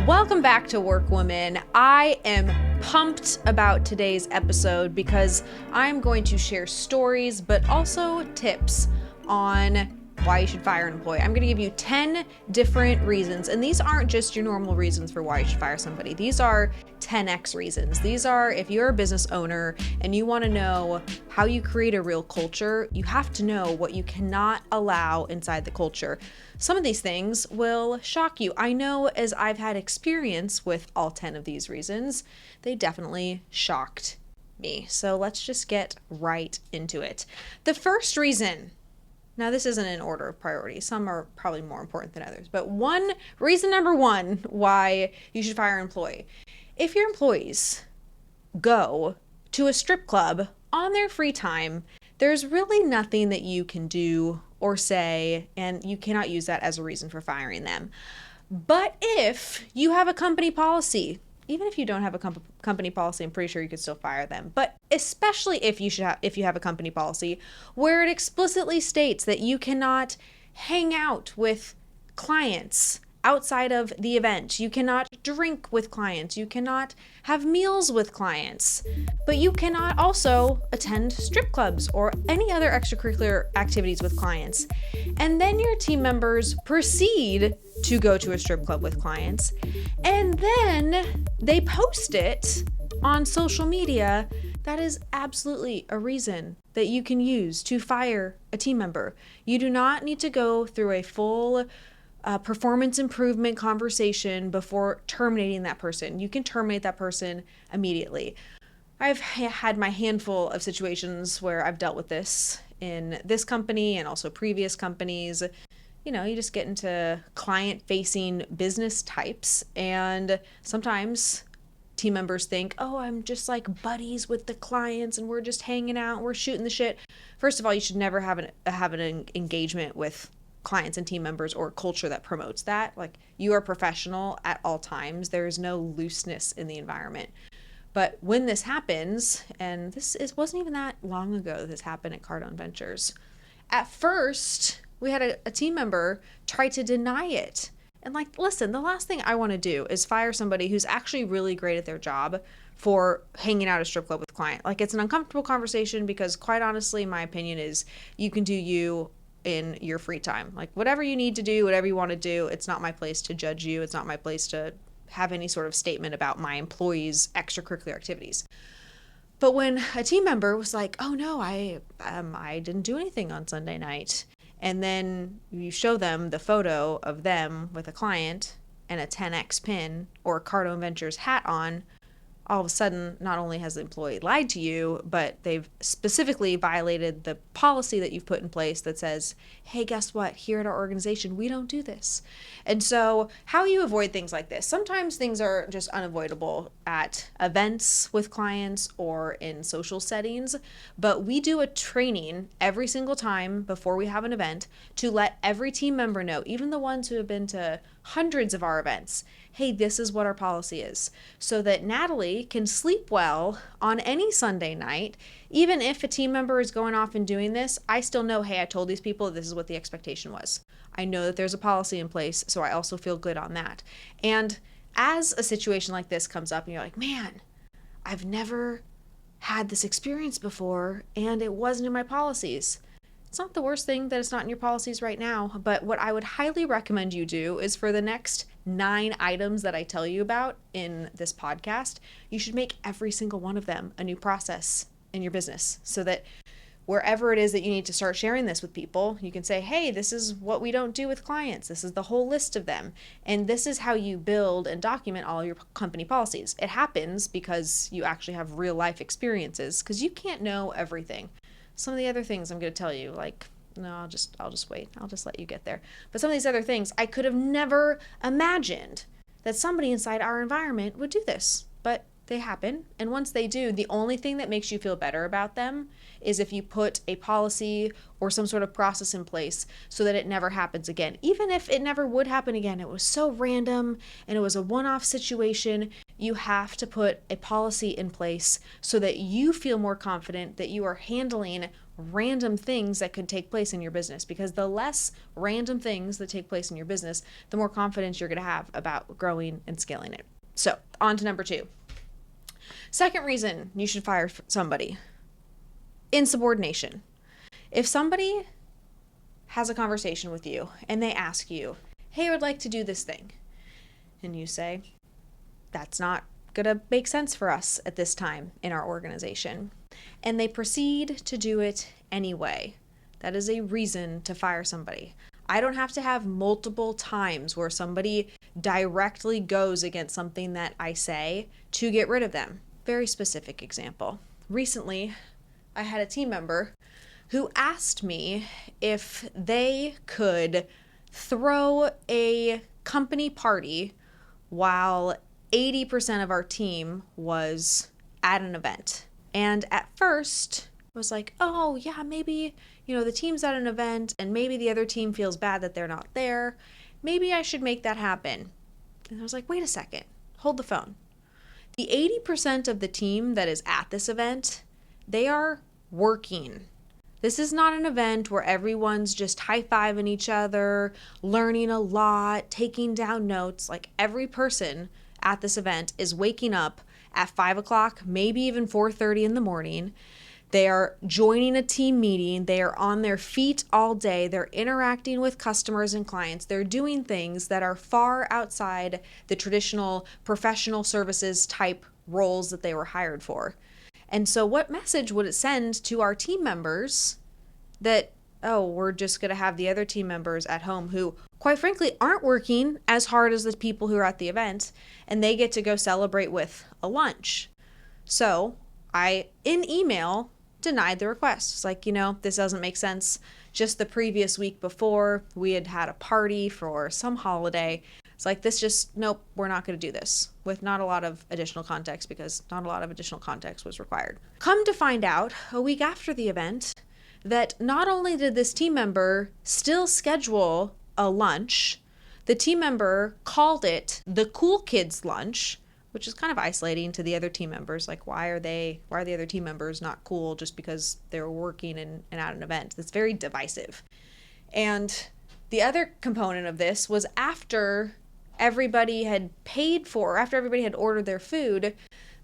Welcome back to WorkWoman. I am pumped about today's episode because I'm going to share stories, but also tips on why you should fire an employee. I'm going to give you 10 different reasons, and these aren't just your normal reasons for why you should fire somebody. These are 10x reasons. These are, if you're a business owner and you want to know how you create a real culture, you have to know what you cannot allow inside the culture. Some of these things will shock you. I know, as I've had experience with all 10 of these reasons, they definitely shocked me. So let's just get right into it. The first reason, now this isn't in order of priority. Some are probably more important than others, but reason number one why you should fire an employee. If your employees go to a strip club on their free time, there's really nothing that you can do or say, and you cannot use that as a reason for firing them. But if you have a company policy, even if you don't have a company policy, I'm pretty sure you could still fire them. But especially if you have a company policy where it explicitly states that you cannot hang out with clients outside of the event, you cannot drink with clients, you cannot have meals with clients, but you cannot also attend strip clubs or any other extracurricular activities with clients. And then your team members proceed to go to a strip club with clients, and then they post it on social media. That is absolutely a reason that you can use to fire a team member. You do not need to go through a full performance improvement conversation before terminating that person. You can terminate that person immediately. I've had my handful of situations where I've dealt with this in this company and also previous companies. You know, you just get into client-facing business types, and sometimes team members think, oh, I'm just like buddies with the clients and we're just hanging out, we're shooting the shit. First of all, you should never have an engagement with clients and team members or culture that promotes that. Like, you are professional at all times. There is no looseness in the environment. But when this happens, and wasn't even that long ago this happened at Cardone Ventures. At first, we had a team member try to deny it. And like, listen, the last thing I want to do is fire somebody who's actually really great at their job for hanging out at a strip club with a client. Like, it's an uncomfortable conversation because, quite honestly, my opinion is you can do you in your free time. Like, whatever you need to do, whatever you want to do, it's not my place to judge you. It's not my place to have any sort of statement about my employees' extracurricular activities. But when a team member was like, oh no, I didn't do anything on Sunday night, and then you show them the photo of them with a client and a 10x pin or a Cardone Ventures hat on, all of a sudden, not only has the employee lied to you, but they've specifically violated the policy that you've put in place that says, hey, guess what? Here at our organization, we don't do this. And so how you avoid things like this? Sometimes things are just unavoidable at events with clients or in social settings, but we do a training every single time before we have an event to let every team member know, even the ones who have been to hundreds of our events, hey, this is what our policy is, so that Natalie can sleep well on any Sunday night. Even if a team member is going off and doing this, I still know, hey, I told these people this is what the expectation was. I know that there's a policy in place, so I also feel good on that. And as a situation like this comes up and you're like, man, I've never had this experience before and it wasn't in my policies. It's not the worst thing that it's not in your policies right now, but what I would highly recommend you do is, for the next 9 items that I tell you about in this podcast, you should make every single one of them a new process in your business, so that wherever it is that you need to start sharing this with people, you can say, hey, this is what we don't do with clients. This is the whole list of them. And this is how you build and document all your company policies. It happens because you actually have real life experiences, because you can't know everything. Some of the other things I'm going to tell you, like, no, I'll just wait. I'll just let you get there. But some of these other things, I could have never imagined that somebody inside our environment would do this, but they happen. And once they do, the only thing that makes you feel better about them is if you put a policy or some sort of process in place so that it never happens again. Even if it never would happen again, it was so random and it was a one-off situation, you have to put a policy in place so that you feel more confident that you are handling random things that could take place in your business, because the less random things that take place in your business, the more confidence you're going to have about growing and scaling it. So on to number 2. Second reason you should fire somebody: insubordination. If somebody has a conversation with you and they ask you, hey, I would like to do this thing, and you say, that's not gonna make sense for us at this time in our organization, and they proceed to do it anyway, that is a reason to fire somebody. I don't have to have multiple times where somebody directly goes against something that I say to get rid of them. Very specific example. Recently, I had a team member who asked me if they could throw a company party while 80% of our team was at an event. And at first, I was like, oh yeah, maybe, the team's at an event and maybe the other team feels bad that they're not there. Maybe I should make that happen. And I was like, wait a second, hold the phone. The 80% of the team that is at this event, they are working. This is not an event where everyone's just high-fiving each other, learning a lot, taking down notes. Like, every person at this event is waking up at 5 o'clock, maybe even 4:30 in the morning. They are joining a team meeting. They are on their feet all day. They're interacting with customers and clients. They're doing things that are far outside the traditional professional services type roles that they were hired for. And so what message would it send to our team members that, oh, we're just going to have the other team members at home who, quite frankly, aren't working as hard as the people who are at the event, and they get to go celebrate with a lunch? So I, in email, denied the request. It's like, this doesn't make sense. Just the previous week before, we had a party for some holiday. It's like, nope, we're not going to do this, with not a lot of additional context, because not a lot of additional context was required. Come to find out, a week after the event, that not only did this team member still schedule a lunch, the team member called it the cool kids lunch, which is kind of isolating to the other team members. Like, why are the other team members not cool just because they're working and at an event? That's very divisive. And the other component of this was after everybody had ordered their food,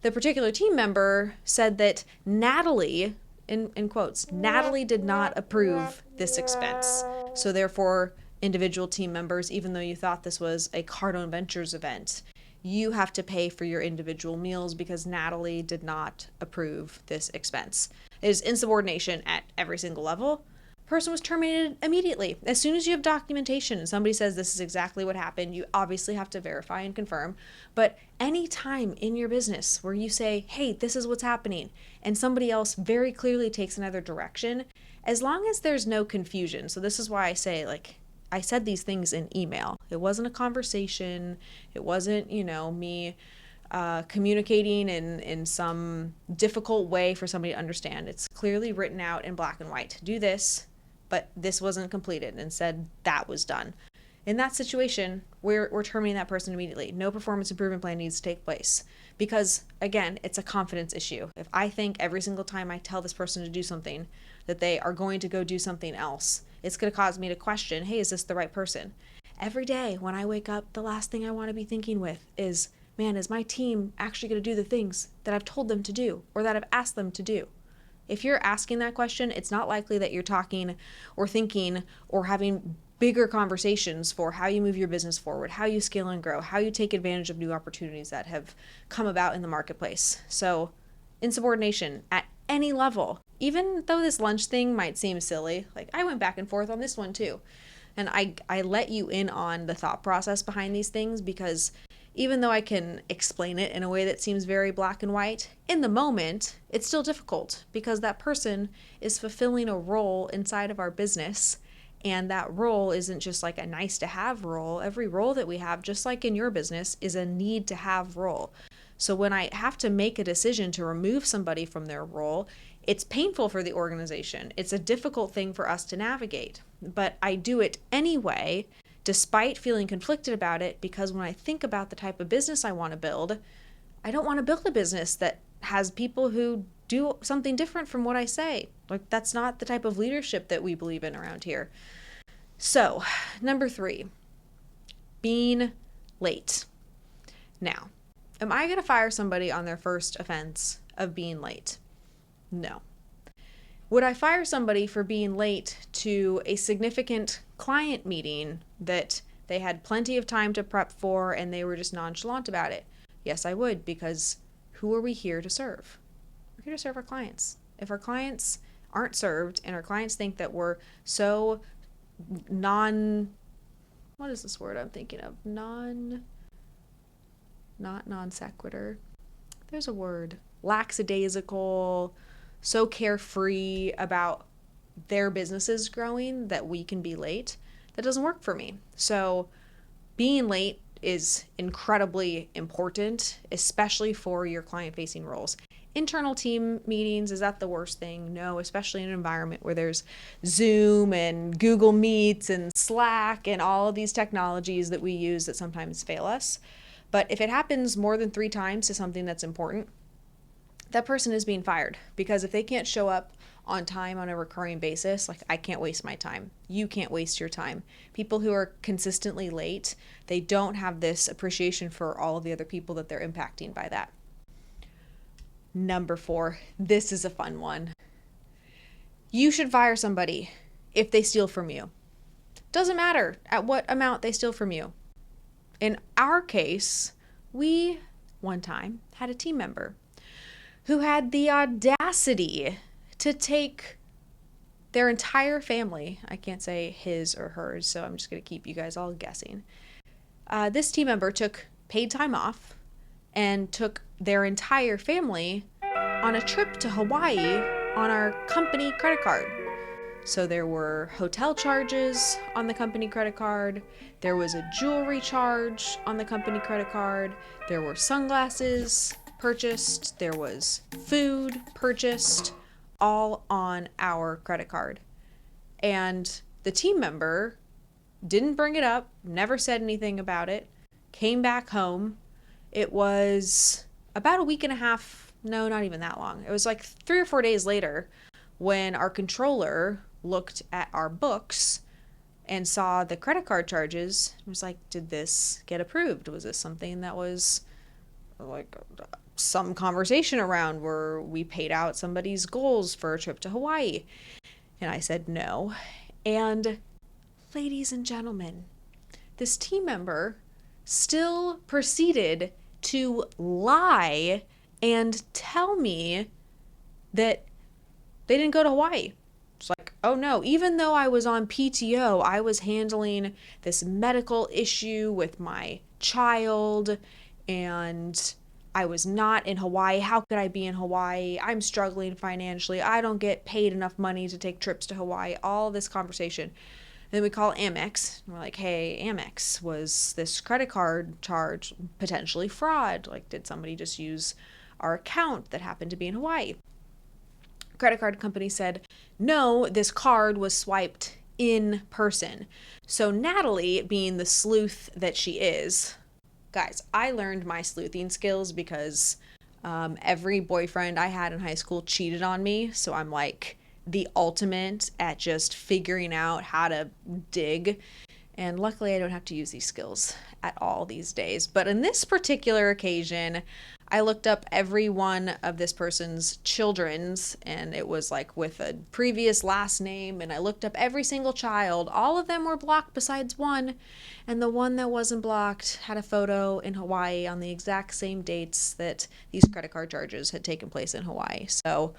the particular team member said that Natalie, in quotes, Natalie did not approve this expense. So therefore, individual team members, even though you thought this was a Cardone Ventures event, you have to pay for your individual meals because Natalie did not approve this expense. It is insubordination at every single level. Person was terminated immediately. As soon as you have documentation and somebody says this is exactly what happened, you obviously have to verify and confirm. But any time in your business where you say, hey, this is what's happening, and somebody else very clearly takes another direction, as long as there's no confusion. So this is why I say, I said these things in email. It wasn't a conversation. It wasn't, me communicating in some difficult way for somebody to understand. It's clearly written out in black and white. Do this, but this wasn't completed, and said that was done. In that situation, we're terminating that person immediately. No performance improvement plan needs to take place, because again, it's a confidence issue. If I think every single time I tell this person to do something that they are going to go do something else, it's going to cause me to question, hey, is this the right person? Every day when I wake up, the last thing I want to be thinking with is, man, is my team actually going to do the things that I've told them to do or that I've asked them to do? If you're asking that question, it's not likely that you're talking or thinking or having bigger conversations for how you move your business forward, how you scale and grow, how you take advantage of new opportunities that have come about in the marketplace. So insubordination at any level, even though this lunch thing might seem silly, like I went back and forth on this one too. And I let you in on the thought process behind these things, because even though I can explain it in a way that seems very black and white, in the moment, it's still difficult because that person is fulfilling a role inside of our business. And that role isn't just like a nice to have role. Every role that we have, just like in your business, is a need to have role. So when I have to make a decision to remove somebody from their role, it's painful for the organization. It's a difficult thing for us to navigate, but I do it anyway, despite feeling conflicted about it, because when I think about the type of business I want to build, I don't want to build a business that has people who do something different from what I say. Like, that's not the type of leadership that we believe in around here. So, number 3, being late. Now, am I going to fire somebody on their first offense of being late? No. Would I fire somebody for being late to a significant client meeting that they had plenty of time to prep for and they were just nonchalant about it? Yes, I would, because who are we here to serve? We're here to serve our clients. If our clients aren't served and our clients think that we're so what is this word I'm thinking of? Not non sequitur. There's a word. Lackadaisical, so carefree about their businesses growing that we can be late. That doesn't work for me. So being late is incredibly important, especially for your client-facing roles. Internal team meetings, is that the worst thing? No, especially in an environment where there's Zoom and Google Meets and Slack and all of these technologies that we use that sometimes fail us. But if it happens more than 3 times to something that's important, that person is being fired, because if they can't show up on time on a recurring basis, like, I can't waste my time. You can't waste your time. People who are consistently late, they don't have this appreciation for all of the other people that they're impacting by that. Number 4, this is a fun one. You should fire somebody if they steal from you. Doesn't matter at what amount they steal from you. In our case, we one time had a team member who had the audacity to take their entire family. I can't say his or hers, so I'm just going to keep you guys all guessing. This team member took paid time off and took their entire family on a trip to Hawaii on our company credit card. So there were hotel charges on the company credit card. There was a jewelry charge on the company credit card. There were sunglasses purchased. There was food purchased, all on our credit card. And the team member didn't bring it up, never said anything about it, came back home. It was about a week and a half, no, not even that long. It was like 3 or 4 days later when our controller looked at our books and saw the credit card charges and was like, did this get approved? Was this something that was like some conversation around where we paid out somebody's goals for a trip to Hawaii? And I said no. And ladies and gentlemen, this team member still proceeded to lie and tell me that they didn't go to Hawaii. It's like, oh no, even though I was on PTO, I was handling this medical issue with my child and I was not in Hawaii. How could I be in Hawaii? I'm struggling financially. I don't get paid enough money to take trips to Hawaii. All this conversation. And then we call Amex. And we're like, hey, Amex, was this credit card charge potentially fraud? Like, did somebody just use our account that happened to be in Hawaii? Credit card company said, no, this card was swiped in person. So Natalie, being the sleuth that she is, guys, I learned my sleuthing skills because every boyfriend I had in high school cheated on me. So I'm like the ultimate at just figuring out how to dig. And luckily I don't have to use these skills at all these days. But in this particular occasion, I looked up every one of this person's children's, and it was like with a previous last name, and I looked up every single child. All of them were blocked besides one, and the one that wasn't blocked had a photo in Hawaii on the exact same dates that these credit card charges had taken place in Hawaii. So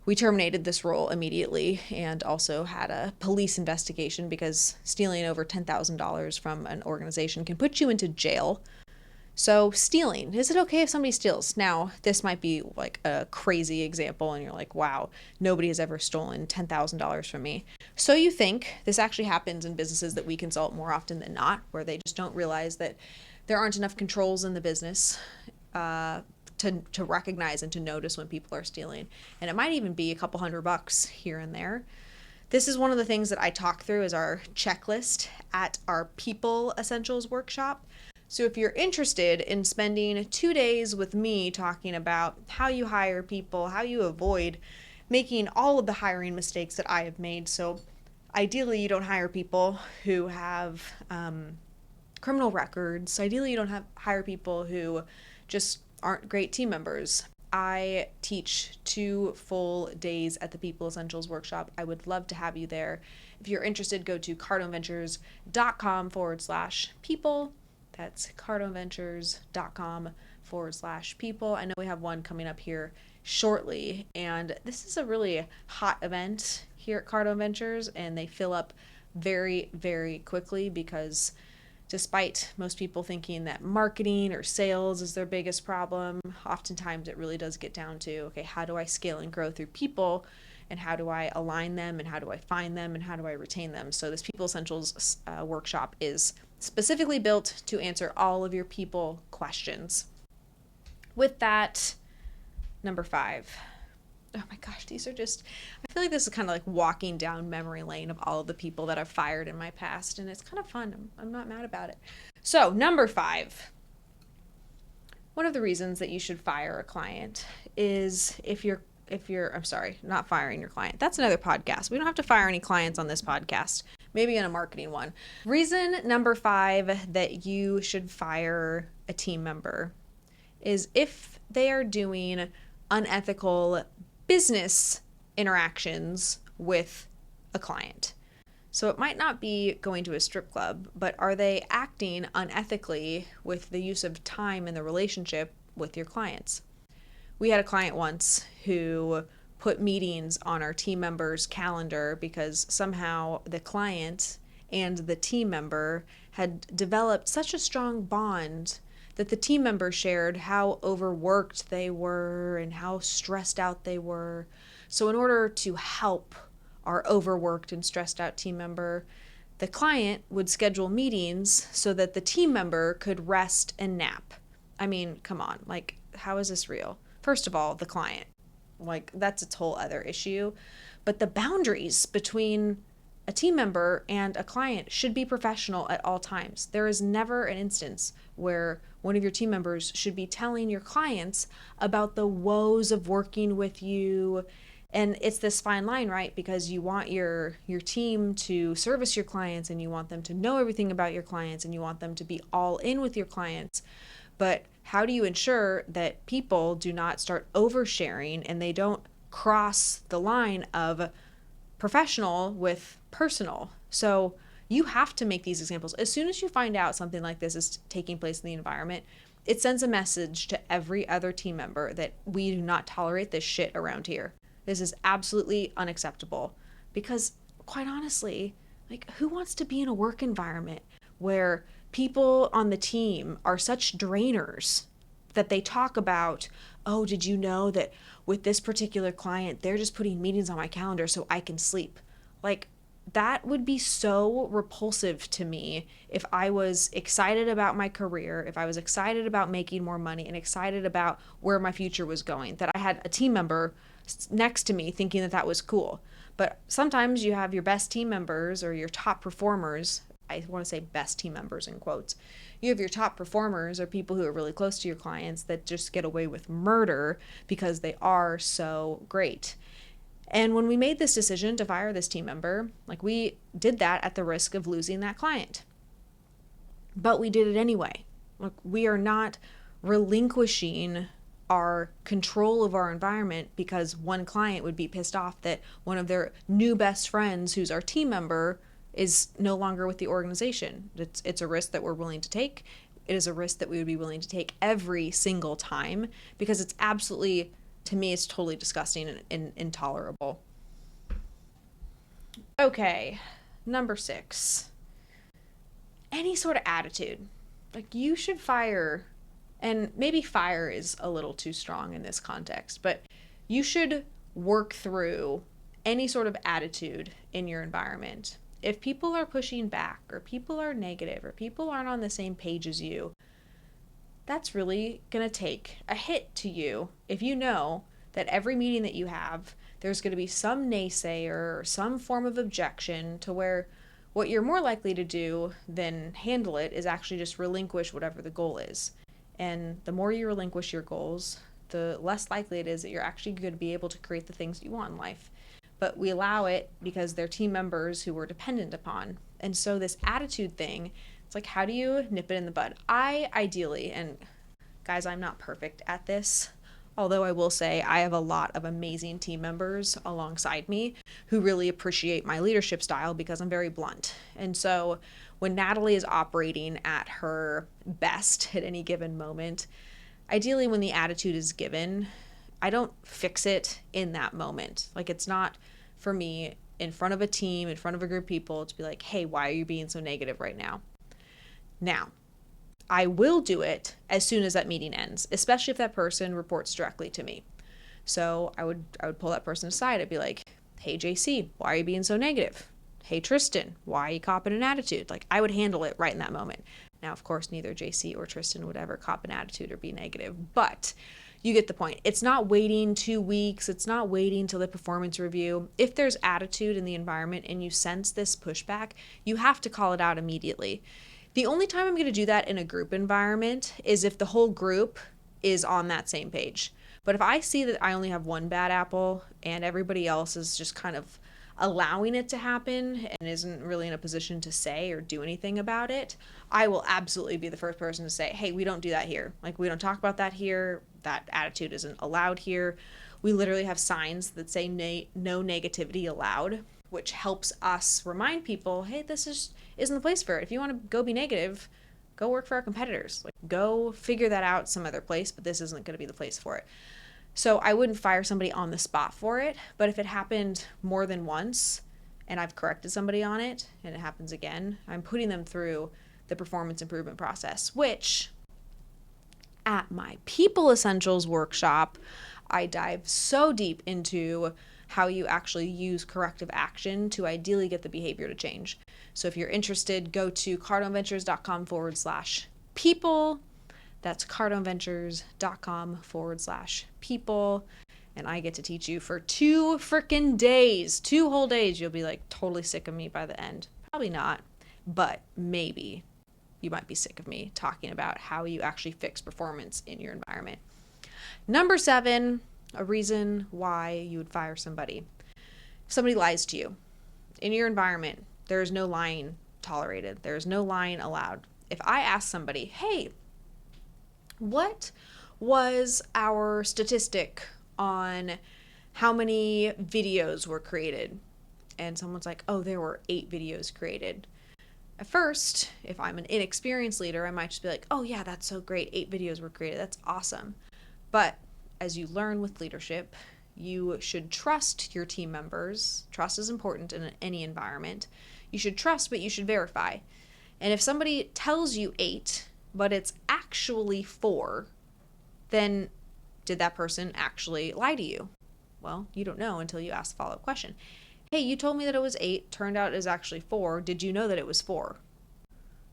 we terminated this role immediately and also had a police investigation because stealing over $10,000 from an organization can put you into jail. So stealing, is it okay if somebody steals? Now, this might be like a crazy example and you're like, wow, nobody has ever stolen $10,000 from me. So you think this actually happens in businesses that we consult more often than not, where they just don't realize that there aren't enough controls in the business to recognize and to notice when people are stealing. And it might even be a couple $100 here and there. This is one of the things that I talk through as our checklist at our People Essentials workshop. So if you're interested in spending 2 days with me talking about how you hire people, how you avoid making all of the hiring mistakes that I have made. So ideally, you don't hire people who have criminal records. Ideally, you don't hire people who just aren't great team members. I teach 2 full days at the People Essentials Workshop. I would love to have you there. If you're interested, go to cardonventures.com/people. That's cardonventures.com/people. I know we have one coming up here shortly, and this is a really hot event here at Cardone Ventures, and they fill up very, very quickly because despite most people thinking that marketing or sales is their biggest problem, oftentimes it really does get down to, okay, how do I scale and grow through people, and how do I align them, and how do I find them, and how do I retain them? So this People Essentials workshop is specifically built to answer all of your people questions. With that, number 5. Oh my gosh, these are just, I feel like this is kind of like walking down memory lane of all of the people that I've fired in my past, and it's kind of fun. I'm not mad about it. So, number 5. One of the reasons that you should fire a client is if you're, I'm sorry, not firing your client. That's another podcast. We don't have to fire any clients on this podcast. Maybe in a marketing one. Reason number 5 that you should fire a team member is if they are doing unethical business interactions with a client. So it might not be going to a strip club, but are they acting unethically with the use of time in the relationship with your clients? We had a client once who put meetings on our team member's calendar because somehow the client and the team member had developed such a strong bond that the team member shared how overworked they were and how stressed out they were. So in order to help our overworked and stressed out team member, the client would schedule meetings so that the team member could rest and nap. I mean, come on, like, how is this real? First of all, the client, like, that's its whole other issue. But the boundaries between a team member and a client should be professional at all times. There is never an instance where one of your team members should be telling your clients about the woes of working with you. And it's this fine line, right? Because you want your team to service your clients, and you want them to know everything about your clients, and you want them to be all in with your clients. But how do you ensure that people do not start oversharing and they don't cross the line of professional with personal? So you have to make these examples. As soon as you find out something like this is taking place in the environment, it sends a message to every other team member that we do not tolerate this shit around here. This is absolutely unacceptable. Because quite honestly, like, who wants to be in a work environment where people on the team are such drainers that they talk about, oh, did you know that with this particular client, they're just putting meetings on my calendar so I can sleep? Like, that would be so repulsive to me if I was excited about my career, if I was excited about making more money and excited about where my future was going, that I had a team member next to me thinking that that was cool. But sometimes you have your best team members or your top performers. I want to say best team members in quotes. You have your top performers or people who are really close to your clients that just get away with murder because they are so great. And when we made this decision to fire this team member, like, we did that at the risk of losing that client. But we did it anyway. Like, we are not relinquishing our control of our environment because one client would be pissed off that one of their new best friends, who's our team member, is no longer with the organization. It's a risk that we're willing to take. It is a risk that we would be willing to take every single time because it's absolutely, to me, it's totally disgusting and intolerable. Okay, number 6. Any sort of attitude. Like, you should fire, and maybe fire is a little too strong in this context, but you should work through any sort of attitude in your environment. If people are pushing back, or people are negative, or people aren't on the same page as you, that's really going to take a hit to you if you know that every meeting that you have, there's going to be some naysayer or some form of objection, to where what you're more likely to do than handle it is actually just relinquish whatever the goal is. And the more you relinquish your goals, the less likely it is that you're actually going to be able to create the things you want in life. But we allow it because they're team members who we're dependent upon. And so this attitude thing, it's like, how do you nip it in the bud? I ideally, and guys, I'm not perfect at this, although I will say I have a lot of amazing team members alongside me who really appreciate my leadership style because I'm very blunt. And so when Natalie is operating at her best at any given moment, ideally when the attitude is given, I don't fix it in that moment. Like, it's not for me in front of a team, in front of a group of people to be like, hey, why are you being so negative right now? Now, I will do it as soon as that meeting ends, especially if that person reports directly to me. So I would pull that person aside. I'd be like, hey, JC, why are you being so negative? Hey, Tristan, why are you copping an attitude? Like, I would handle it right in that moment. Now, of course, neither JC or Tristan would ever cop an attitude or be negative, but you get the point. It's not waiting 2 weeks. It's not waiting till the performance review. If there's attitude in the environment and you sense this pushback, you have to call it out immediately. The only time I'm going to do that in a group environment is if the whole group is on that same page. But if I see that I only have one bad apple and everybody else is just kind of allowing it to happen and isn't really in a position to say or do anything about it, I will absolutely be the first person to say, hey, we don't do that here. Like, we don't talk about that here. That attitude isn't allowed here. We literally have signs that say no negativity allowed, which helps us remind people, hey, this isn't the place for it. If you want to go be negative, go work for our competitors. Like, go figure that out some other place, but this isn't going to be the place for it. So I wouldn't fire somebody on the spot for it, but if it happened more than once and I've corrected somebody on it and it happens again, I'm putting them through the performance improvement process, which at my People Essentials workshop, I dive so deep into how you actually use corrective action to ideally get the behavior to change. So if you're interested, go to cardonventures.com/people. That's cardonventures.com/people. And I get to teach you for 2 freaking days, 2 whole days. You'll be like totally sick of me by the end. Probably not, but maybe you might be sick of me talking about how you actually fix performance in your environment. Number 7, a reason why you would fire somebody. If somebody lies to you in your environment, there is no lying tolerated. There is no lying allowed. If I ask somebody, hey, what was our statistic on how many videos were created? And someone's like, oh, there were 8 videos created. At first, if I'm an inexperienced leader, I might just be like, oh yeah, that's so great. 8 videos were created. That's awesome. But as you learn with leadership, you should trust your team members. Trust is important in any environment. You should trust, but you should verify. And if somebody tells you 8, but it's actually 4, then did that person actually lie to you? Well, you don't know until you ask the follow-up question. Hey, you told me that it was 8, turned out it was actually 4. Did you know that it was 4?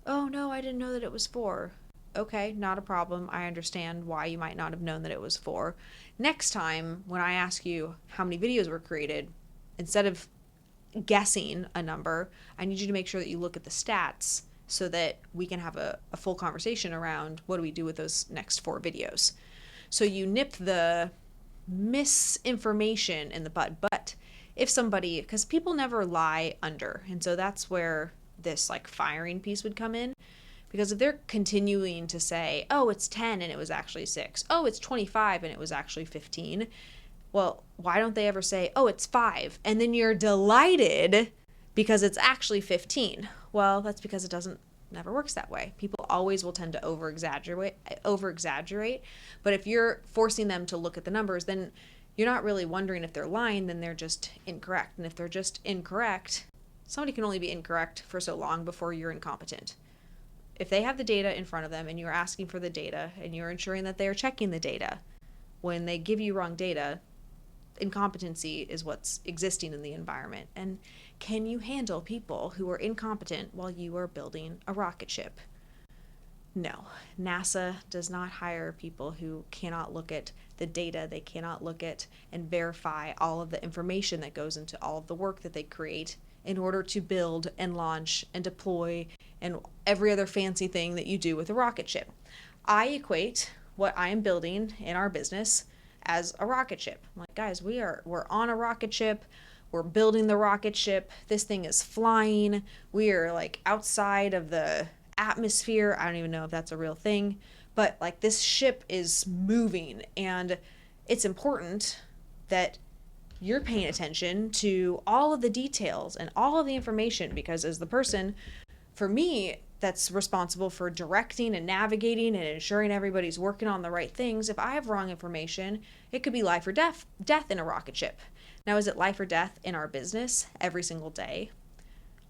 Oh, no, I didn't know that it was 4. Okay, not a problem. I understand why you might not have known that it was 4. Next time, when I ask you how many videos were created, instead of guessing a number, I need you to make sure that you look at the stats so that we can have a full conversation around what do we do with those next 4 videos. So you nip the misinformation in the bud. But if somebody, because people never lie under, and so that's where this like firing piece would come in. Because if they're continuing to say, oh, it's 10 and it was actually 6. Oh, it's 25 and it was actually 15. Well, why don't they ever say, oh, it's 5? And then you're delighted because it's actually 15. Well, that's because it never works that way. People always will tend to over-exaggerate. But if you're forcing them to look at the numbers, then you're not really wondering if they're lying, then they're just incorrect. And if they're just incorrect, somebody can only be incorrect for so long before you're incompetent. If they have the data in front of them and you're asking for the data and you're ensuring that they're checking the data, when they give you wrong data, incompetency is what's existing in the environment. And can you handle people who are incompetent while you are building a rocket ship? No. NASA does not hire people who cannot look at the data. They cannot look at and verify all of the information that goes into all of the work that they create in order to build and launch and deploy and every other fancy thing that you do with a rocket ship. I equate what I am building in our business as a rocket ship. I'm like, guys, we're on a rocket ship. We're building the rocket ship. This thing is flying. We are like outside of the atmosphere. I don't even know if that's a real thing, but like this ship is moving, and it's important that you're paying attention to all of the details and all of the information, because as the person, for me, that's responsible for directing and navigating and ensuring everybody's working on the right things, if I have wrong information, it could be life or death in a rocket ship. Now, is it life or death in our business every single day?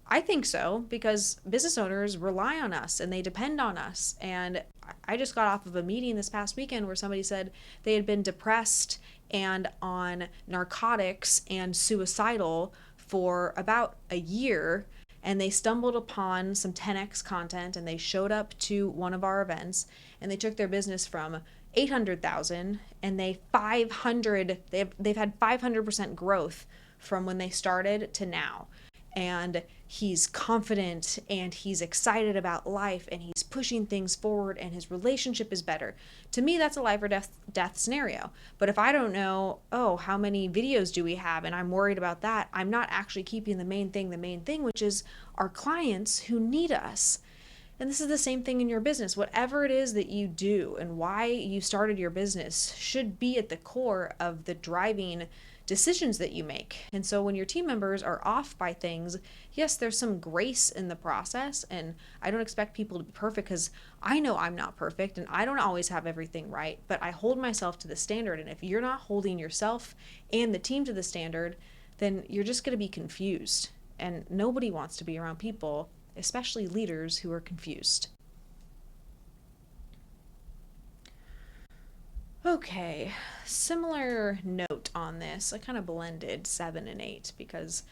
I think so, because business owners rely on us and they depend on us. And I just got off of a meeting this past weekend where somebody said they had been depressed and on narcotics and suicidal for about a year, and they stumbled upon some 10x content, and they showed up to one of our events, and they took their business from 800,000 and they've had 500% growth from when they started to now. And he's confident and he's excited about life and he's pushing things forward and his relationship is better. To me, that's a life or death scenario. But if I don't know, oh, how many videos do we have, and I'm worried about that, I'm not actually keeping the main thing, which is our clients who need us. And this is the same thing in your business. Whatever it is that you do and why you started your business should be at the core of the driving decisions that you make. And so when your team members are off by things, yes, there's some grace in the process, and I don't expect people to be perfect, because I know I'm not perfect and I don't always have everything right, but I hold myself to the standard. And if you're not holding yourself and the team to the standard, then you're just going to be confused, and nobody wants to be around people, especially leaders, who are confused. Okay, similar note on this. I kind of blended 7 and 8, because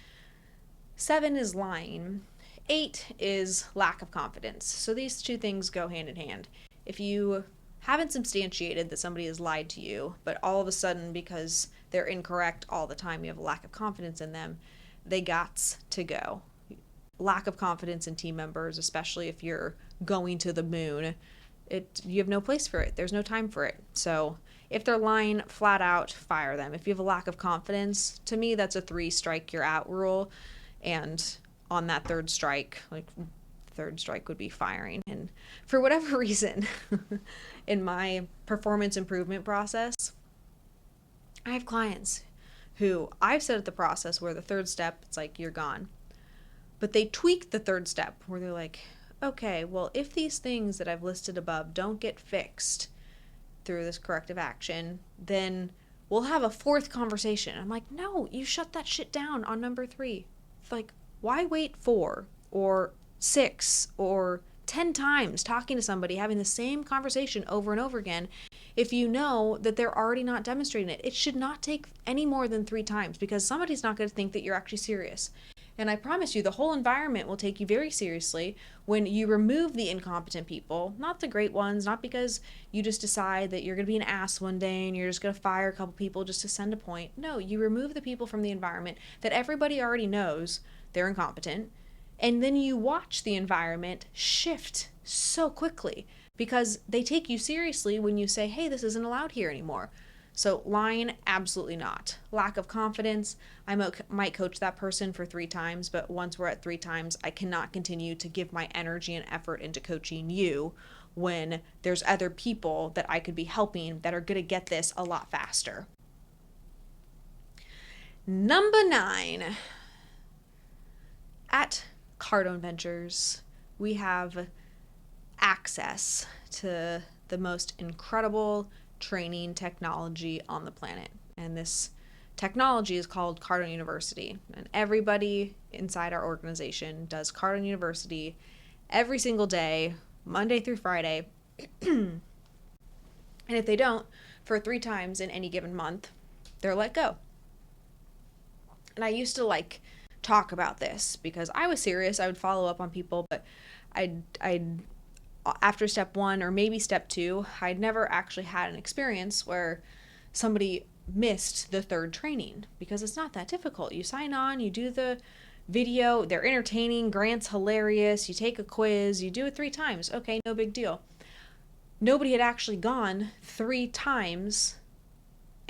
7 is lying, 8 is lack of confidence. So these two things go hand in hand. If you haven't substantiated that somebody has lied to you, but all of a sudden, because they're incorrect all the time, you have a lack of confidence in them, they gots to go. Lack of confidence in team members, especially if you're going to the moon, you have no place for it. There's no time for it. So if they're lying, flat out, fire them. If you have a lack of confidence, to me, that's a 3 strike, you're out rule. And on that third strike would be firing. And for whatever reason, in my performance improvement process, I have clients who I've set up the process where the third step, it's like, you're gone. But they tweak the third step where they're like, okay, well, if these things that I've listed above don't get fixed through this corrective action, then we'll have a 4th conversation. I'm like, no, you shut that shit down on number 3. Like, why wait 4 or 6 or 10 times talking to somebody, having the same conversation over and over again, if you know that they're already not demonstrating it? It should not take any more than 3 times, because somebody's not going to think that you're actually serious. And I promise you, the whole environment will take you very seriously when you remove the incompetent people, not the great ones, not because you just decide that you're going to be an ass one day and you're just going to fire a couple people just to send a point. No, you remove the people from the environment that everybody already knows they're incompetent. And then you watch the environment shift so quickly, because they take you seriously when you say, hey, this isn't allowed here anymore. So lying, absolutely not. Lack of confidence, I might coach that person for 3 times, but once we're at 3 times, I cannot continue to give my energy and effort into coaching you when there's other people that I could be helping that are going to get this a lot faster. Number 9. At Cardone Ventures, we have access to the most incredible training technology on the planet. And this technology is called Cardone University. And everybody inside our organization does Cardone University every single day, Monday through Friday. And if they don't, for 3 times in any given month, they're let go. And I used to talk about this because I was serious. I would follow up on people, but I'd after step 1 or maybe step 2, I'd never actually had an experience where somebody missed the 3rd training, because it's not that difficult. You sign on, you do the video, they're entertaining, Grant's hilarious, you take a quiz, you do it 3 times. Okay, no big deal. nobody had actually gone 3 times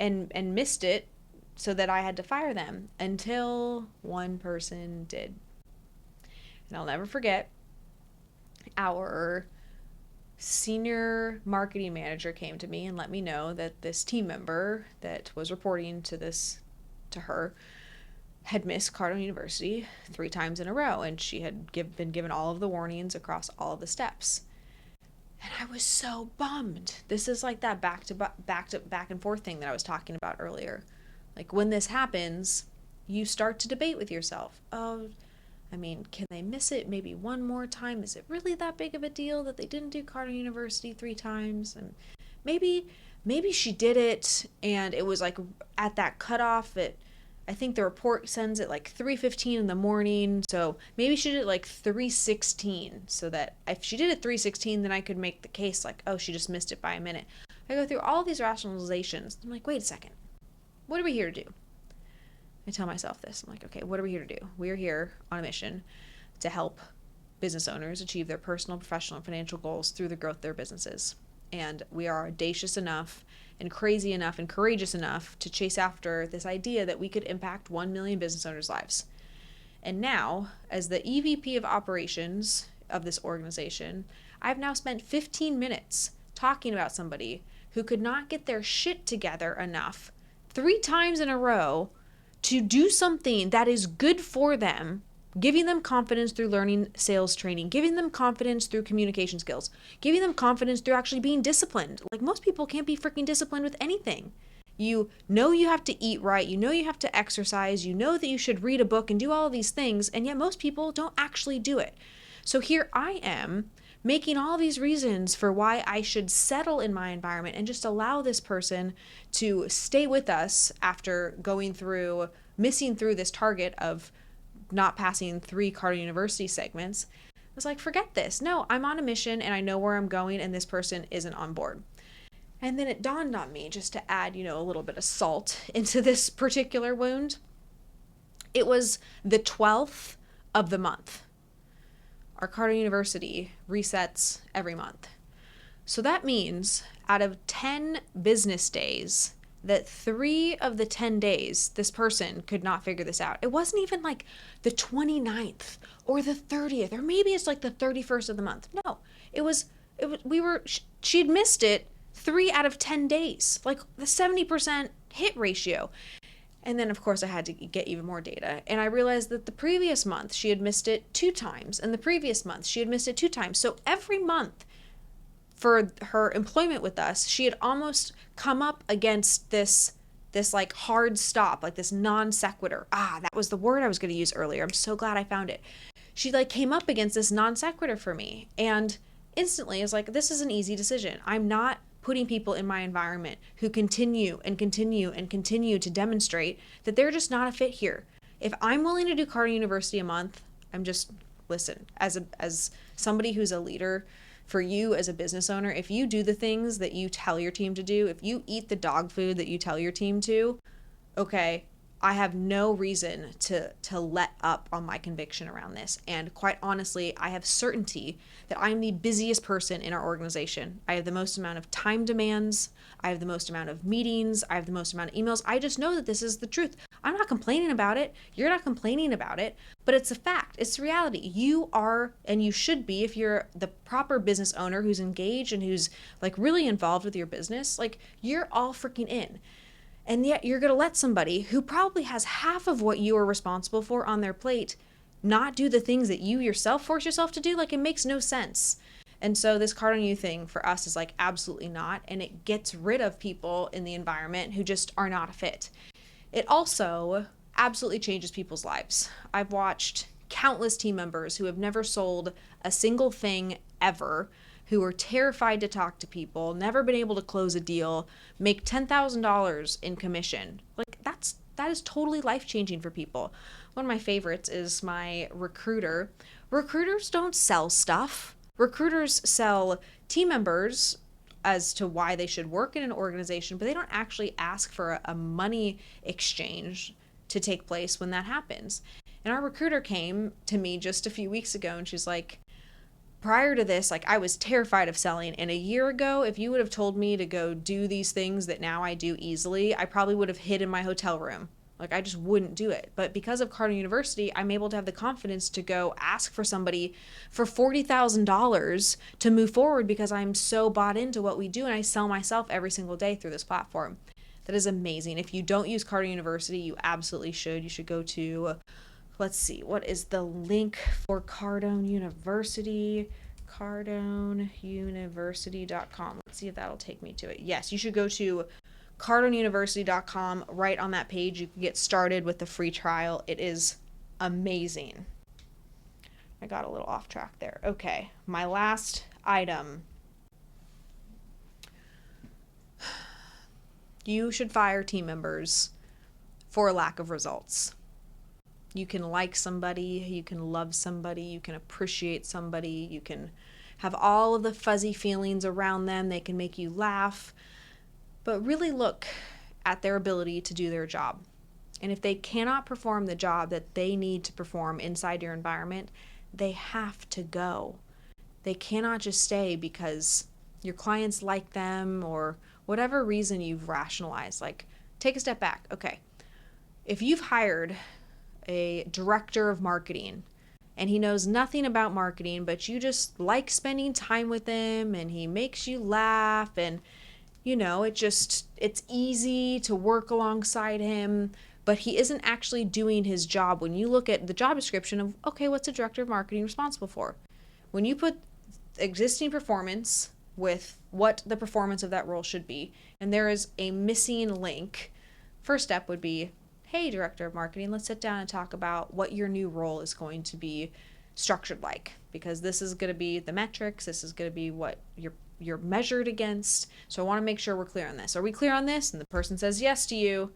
and missed it so that I had to fire them until one person did. And I'll never forget, our senior marketing manager came to me and let me know that this team member that was reporting to her had missed Cardinal University 3 times in a row, and she had been given all of the warnings across all of the steps. And I was so bummed. This is like that back and forth thing that I was talking about earlier. Like, when this happens, you start to debate with yourself. Oh, I mean, can they miss it maybe one more time? Is it really that big of a deal that they didn't do Cardinal University 3 times? And maybe she did it and it was like at that cutoff at, I think the report sends it like 3:15 in the morning. So maybe she did it like 3:16, so that if she did it 3:16, then I could make the case like, oh, she just missed it by a minute. I go through all these rationalizations. I'm like, wait a second. What are we here to do? I tell myself this. I'm like, okay, what are we here to do? We're here on a mission to help business owners achieve their personal, professional, and financial goals through the growth of their businesses. And we are audacious enough and crazy enough and courageous enough to chase after this idea that we could impact 1 million business owners' lives. And now, as the EVP of operations of this organization, I've now spent 15 minutes talking about somebody who could not get their shit together enough 3 times in a row to do something that is good for them, giving them confidence through learning sales training, giving them confidence through communication skills, giving them confidence through actually being disciplined. Like, most people can't be freaking disciplined with anything. You know you have to eat right, you know you have to exercise, you know that you should read a book and do all of these things, and yet most people don't actually do it. So here I am making all these reasons for why I should settle in my environment and just allow this person to stay with us after missing through this target of not passing 3 Cardinal University segments. I was like, forget this. No, I'm on a mission and I know where I'm going, and this person isn't on board. And then it dawned on me, just to add, a little bit of salt into this particular wound. It was the 12th of the month. Our Cardinal University resets every month. So that means out of 10 business days, that 3 of the 10 days, this person could not figure this out. It wasn't even like the 29th or the 30th, or maybe it's like the 31st of the month. No, she'd missed it 3 out of 10 days, like the 70% hit ratio. And then, of course, I had to get even more data. And I realized that the previous month she had missed it 2 times. And the previous month she had missed it 2 times. So every month for her employment with us, she had almost come up against this like hard stop, like this non sequitur. That was the word I was going to use earlier. I'm so glad I found it. She like came up against this non sequitur for me. And instantly I was like, this is an easy decision. I'm not putting people in my environment who continue to demonstrate that they're just not a fit here. If I'm willing to do Cardinal University a month, listen, as somebody who's a leader, for you as a business owner, if you do the things that you tell your team to do, if you eat the dog food that you tell your team to, okay, I have no reason to let up on my conviction around this. And quite honestly, I have certainty that I'm the busiest person in our organization. I have the most amount of time demands. I have the most amount of meetings. I have the most amount of emails. I just know that this is the truth. I'm not complaining about it. You're not complaining about it, but it's a fact. It's reality. You are, and you should be, if you're the proper business owner who's engaged and who's like really involved with your business, like you're all freaking in. And yet you're going to let somebody who probably has half of what you are responsible for on their plate not do the things that you yourself force yourself to do. Like, it makes no sense. And so this Cardinal U thing for us is like absolutely not. And it gets rid of people in the environment who just are not a fit. It also absolutely changes people's lives. I've watched countless team members who have never sold a single thing ever, who are terrified to talk to people, never been able to close a deal, make $10,000 in commission. Like, that is totally life-changing for people. One of my favorites is my recruiter. Recruiters don't sell stuff. Recruiters sell team members as to why they should work in an organization, but they don't actually ask for a money exchange to take place when that happens. And our recruiter came to me just a few weeks ago and she's like, prior to this, like I was terrified of selling. And a year ago, if you would have told me to go do these things that now I do easily, I probably would have hid in my hotel room. Like I just wouldn't do it. But because of Cardinal University, I'm able to have the confidence to go ask for somebody for $40,000 to move forward because I'm so bought into what we do and I sell myself every single day through this platform. That is amazing. If you don't use Cardinal University, you absolutely should. You should go to, let's see, what is the link for Cardone University? CardoneUniversity.com. Let's see if that'll take me to it. Yes, you should go to CardoneUniversity.com. Right on that page, you can get started with the free trial. It is amazing. I got a little off track there. Okay, my last item. You should fire team members for a lack of results. You can like somebody, you can love somebody, you can appreciate somebody, you can have all of the fuzzy feelings around them, they can make you laugh, but really look at their ability to do their job. And if they cannot perform the job that they need to perform inside your environment, they have to go. They cannot just stay because your clients like them or whatever reason you've rationalized. Like, take a step back. Okay, if you've hired a director of marketing and he knows nothing about marketing, but you just like spending time with him and he makes you laugh and you know, it's easy to work alongside him, but he isn't actually doing his job. When you look at the job description of, okay, what's a director of marketing responsible for? When you put existing performance with what the performance of that role should be, and there is a missing link, first step would be, hey, director of marketing, let's sit down and talk about what your new role is going to be structured like, because this is going to be the metrics, this is going to be what you're measured against. So I want to make sure we're clear on this. Are we clear on this? And the person says yes to you.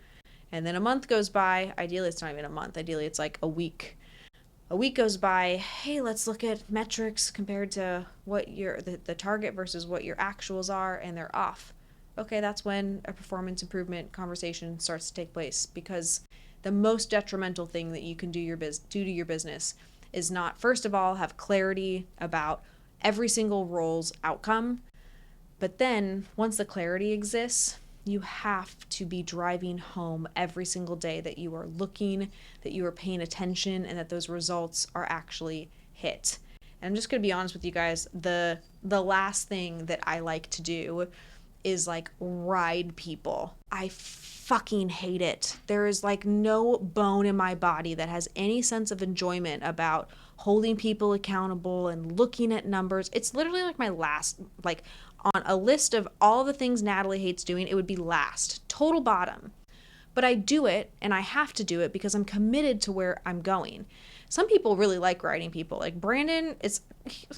And then a month goes by. Ideally, it's not even a month. Ideally, it's like a week. A week goes by. Hey, let's look at metrics compared to what the target versus what your actuals are, and they're off. Okay, that's when a performance improvement conversation starts to take place, because the most detrimental thing that you can do to your business is not, first of all, have clarity about every single role's outcome. But then once the clarity exists, you have to be driving home every single day that you are looking, that you are paying attention, and that those results are actually hit. And I'm just going to be honest with you guys, the last thing that I like to do is like ride people. I fucking hate it. There is like no bone in my body that has any sense of enjoyment about holding people accountable and looking at numbers. It's literally like my last, like on a list of all the things Natalie hates doing, it would be last, total bottom. But I do it, and I have to do it because I'm committed to where I'm going. Some people really like riding people. Like Brandon,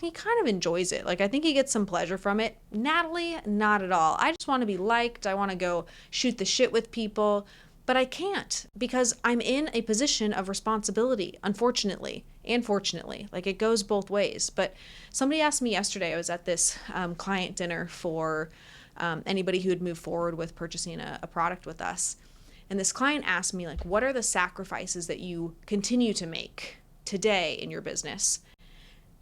he kind of enjoys it. Like I think he gets some pleasure from it. Natalie, not at all. I just want to be liked. I want to go shoot the shit with people. But I can't, because I'm in a position of responsibility, unfortunately and fortunately. Like it goes both ways. But somebody asked me yesterday, I was at this client dinner for anybody who would move forward with purchasing a product with us. And this client asked me, like, what are the sacrifices that you continue to make today in your business?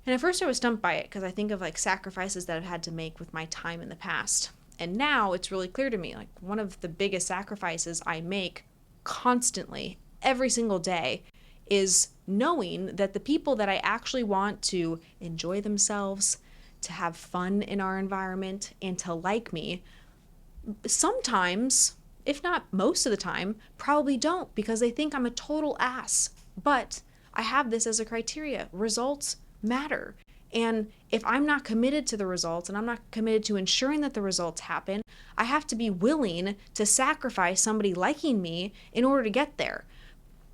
And at first I was stumped by it, because I think of like sacrifices that I've had to make with my time in the past. And now it's really clear to me, like one of the biggest sacrifices I make constantly, every single day, is knowing that the people that I actually want to enjoy themselves, to have fun in our environment, and to like me, sometimes, if not most of the time, probably don't, because they think I'm a total ass. But I have this as a criteria. Results matter. And if I'm not committed to the results and I'm not committed to ensuring that the results happen, I have to be willing to sacrifice somebody liking me in order to get there.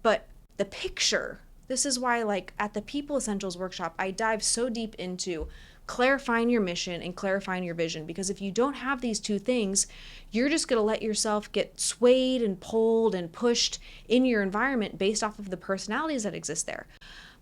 But the picture, this is why, like at the People Essentials workshop, I dive so deep into clarifying your mission and clarifying your vision, because if you don't have these two things, you're just going to let yourself get swayed and pulled and pushed in your environment based off of the personalities that exist there.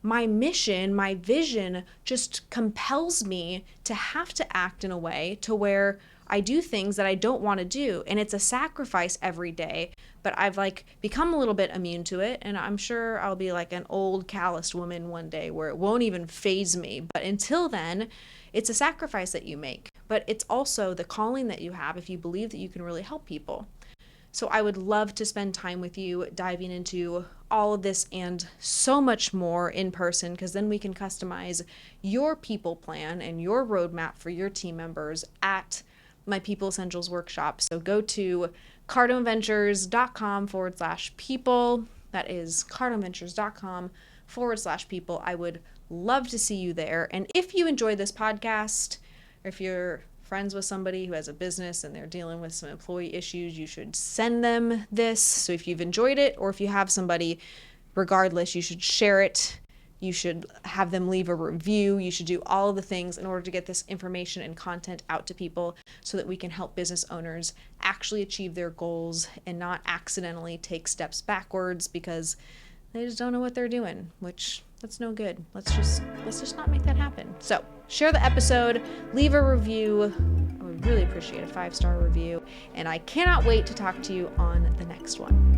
My mission, my vision just compels me to have to act in a way to where I do things that I don't want to do. And it's a sacrifice every day, but I've like become a little bit immune to it, and I'm sure I'll be like an old calloused woman one day where it won't even faze me. But until then, it's a sacrifice that you make, but it's also the calling that you have if you believe that you can really help people. So I would love to spend time with you diving into all of this and so much more in person, because then we can customize your people plan and your roadmap for your team members at my People Essentials workshop. So go to cardomventures.com/people. That is cardomventures.com/people. I would love to see you there. And if you enjoy this podcast, or if you're friends with somebody who has a business and they're dealing with some employee issues, you should send them this. So if you've enjoyed it, or if you have somebody, regardless, you should share it. You should have them leave a review. You should do all of the things in order to get this information and content out to people so that we can help business owners actually achieve their goals and not accidentally take steps backwards because they just don't know what they're doing, which that's no good. Let's just not make that happen. So share the episode, leave a review. I would really appreciate a 5-star review. And I cannot wait to talk to you on the next one.